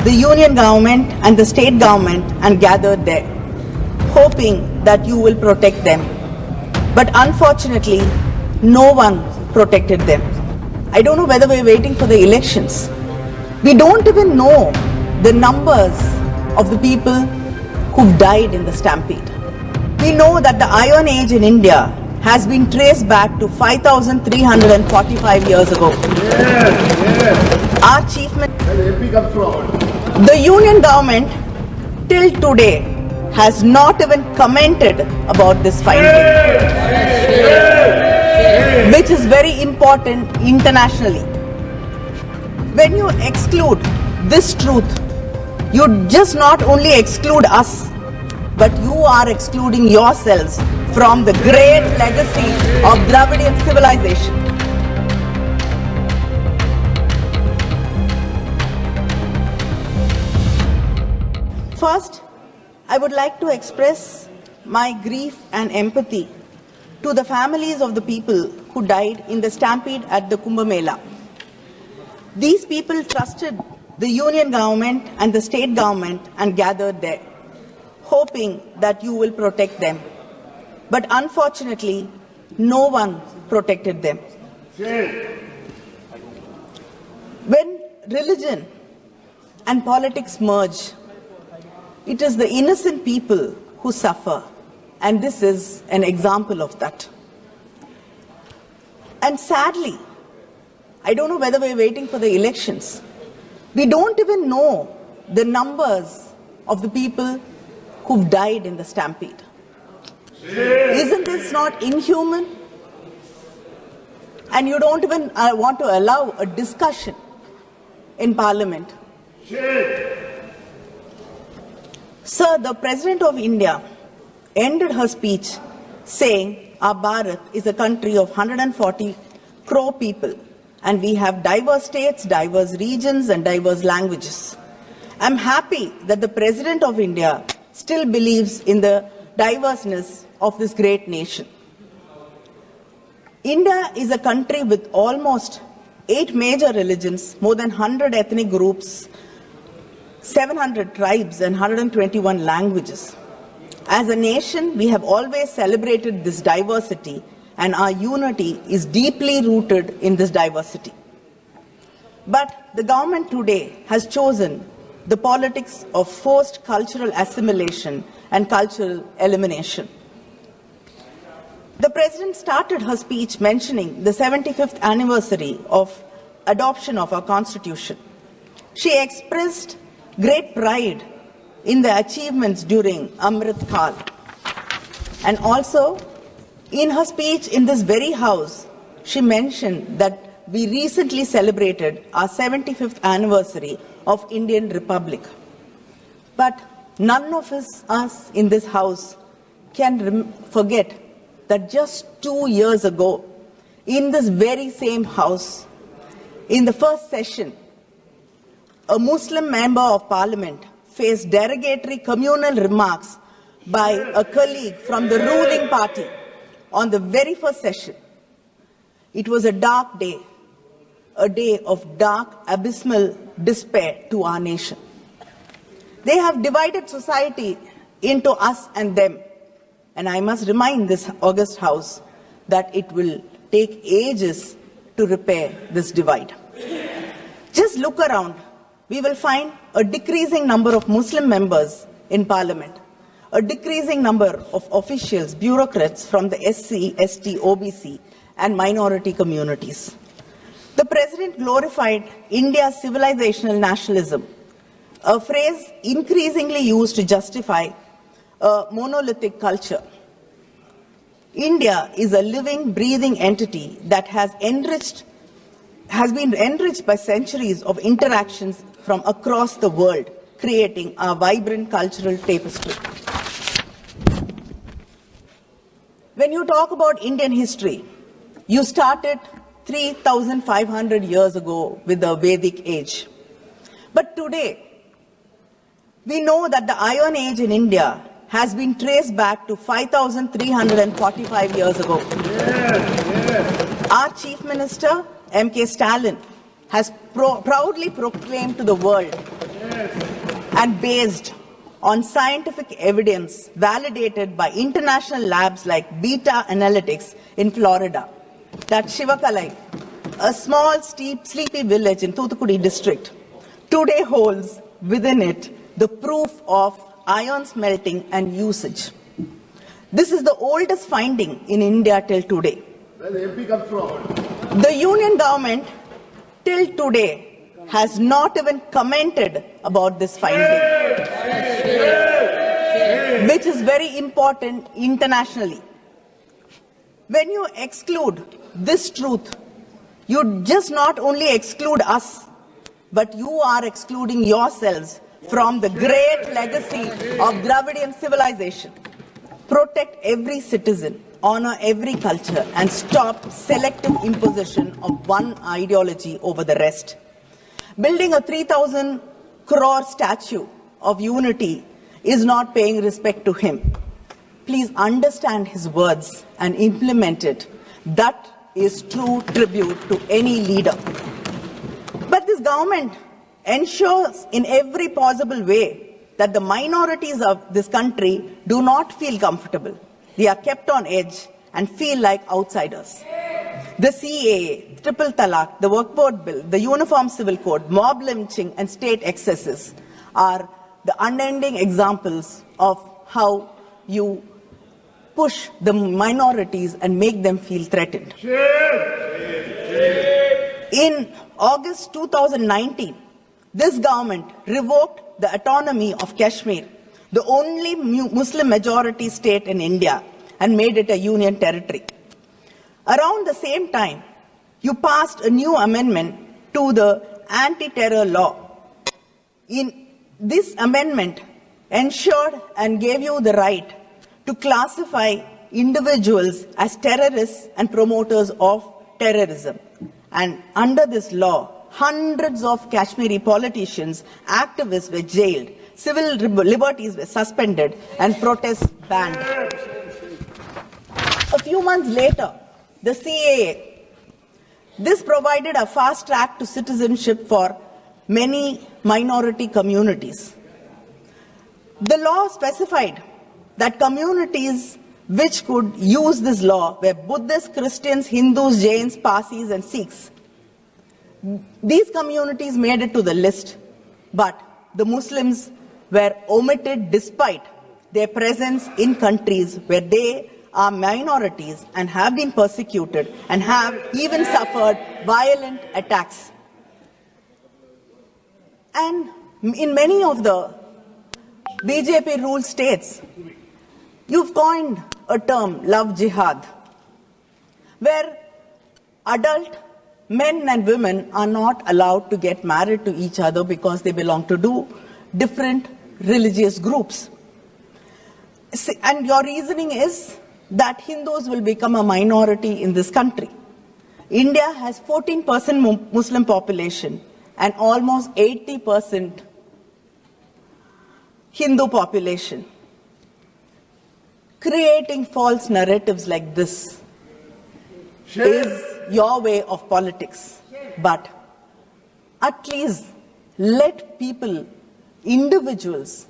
the union government and the state government and gathered there, hoping that you will protect them. But unfortunately, no one protected them. I don't know whether we're waiting for the elections. We don't even know the numbers of the people who've died in the stampede. We know that the Iron Age in India has been traced back to 5,345 years ago. Our chief the union government till today has not even commented about this finding, which is very important internationally. When you exclude this truth, you just not only exclude us, but you are excluding yourselves from the great legacy of Dravidian civilization. First, I would like to express my grief and empathy to the families of the people who died in the stampede at the Kumbh Mela. These people trusted the union government and the state government and gathered there, hoping that you will protect them. But unfortunately, no one protected them. When religion and politics merge, it is the innocent people who suffer, and this is an example of that. And sadly, I don't know whether we're waiting for the elections. We don't even know the numbers of the people who've died in the stampede. Isn't this not inhuman? And you don't even want to allow a discussion in Parliament. Sir, the President of India ended her speech saying our Bharat is a country of 140 crore people and we have diverse states, diverse regions and diverse languages. I'm happy that the President of India still believes in the diverseness of this great nation. India is a country with almost 8 major religions, more than 100 ethnic groups, 700 tribes and 121 languages. As a nation, we have always celebrated this diversity and our unity is deeply rooted in this diversity. But the government today has chosen the politics of forced cultural assimilation and cultural elimination. The President started her speech mentioning the 75th anniversary of adoption of our Constitution. She expressed great pride in the achievements during Amrit Kal. And also, in her speech in this very house, she mentioned that we recently celebrated our 75th anniversary of Indian Republic. But none of us in this house can forget that just 2 years ago, in this very same house, in the first session, a Muslim member of Parliament faced derogatory communal remarks by a colleague from the ruling party on the very first session. It was a dark day, a day of dark, abysmal despair to our nation. They have divided society into us and them. And I must remind this august house that it will take ages to repair this divide. Just look around. We will find a decreasing number of Muslim members in Parliament, a decreasing number of officials, bureaucrats from the SC, ST, OBC and minority communities. The President glorified India's civilizational nationalism, a phrase increasingly used to justify a monolithic culture. India is a living, breathing entity that has been enriched by centuries of interactions from across the world, creating a vibrant cultural tapestry. When you talk about Indian history, you started 3,500 years ago with the Vedic age. But today, we know that the Iron Age in India has been traced back to 5,345 years ago. Our Chief Minister, MK Stalin, has proudly proclaimed to the world and based on scientific evidence validated by international labs like Beta Analytics in Florida, that Shivakalai, a small, sleepy village in Thoothukudi district, today holds within it the proof of iron smelting and usage. This is the oldest finding in India till today. Where the MP comes from? The union government till today has not even commented about this finding, which is very important internationally. When you exclude this truth, you just not only exclude us, but you are excluding yourselves from the great legacy of Dravidian civilization. Protect every citizen, honor every culture, and stop selective imposition of one ideology over the rest. Building a 3,000 crore statue of unity is not paying respect to him. Please understand his words and implement it. That is true tribute to any leader. But this government ensures in every possible way that the minorities of this country do not feel comfortable. They are kept on edge and feel like outsiders. The CAA, Triple Talaq, the Work Board Bill, the Uniform Civil Code, mob lynching and state excesses are the unending examples of how you push the minorities and make them feel threatened. In August 2019, this government revoked the autonomy of Kashmir, the only Muslim majority state in India, and made it a union territory. Around the same time, you passed a new amendment to the anti-terror law. In this amendment ensured and gave you the right to classify individuals as terrorists and promoters of terrorism. And under this law, hundreds of Kashmiri politicians, activists were jailed, civil liberties were suspended, and protests banned. A few months later, the CAA, this provided a fast track to citizenship for many minority communities. The law specified that communities which could use this law were Buddhists, Christians, Hindus, Jains, Parsis, and Sikhs. These communities made it to the list, but the Muslims were omitted despite their presence in countries where they are minorities and have been persecuted and have even suffered violent attacks. And in many of the BJP-ruled states, you've coined a term, love jihad, where adult men and women are not allowed to get married to each other because they belong to different religious groups. And your reasoning is that Hindus will become a minority in this country. India has 14% Muslim population and almost 80% Hindu population. Creating false narratives like this is your way of politics. But at least let people, individuals,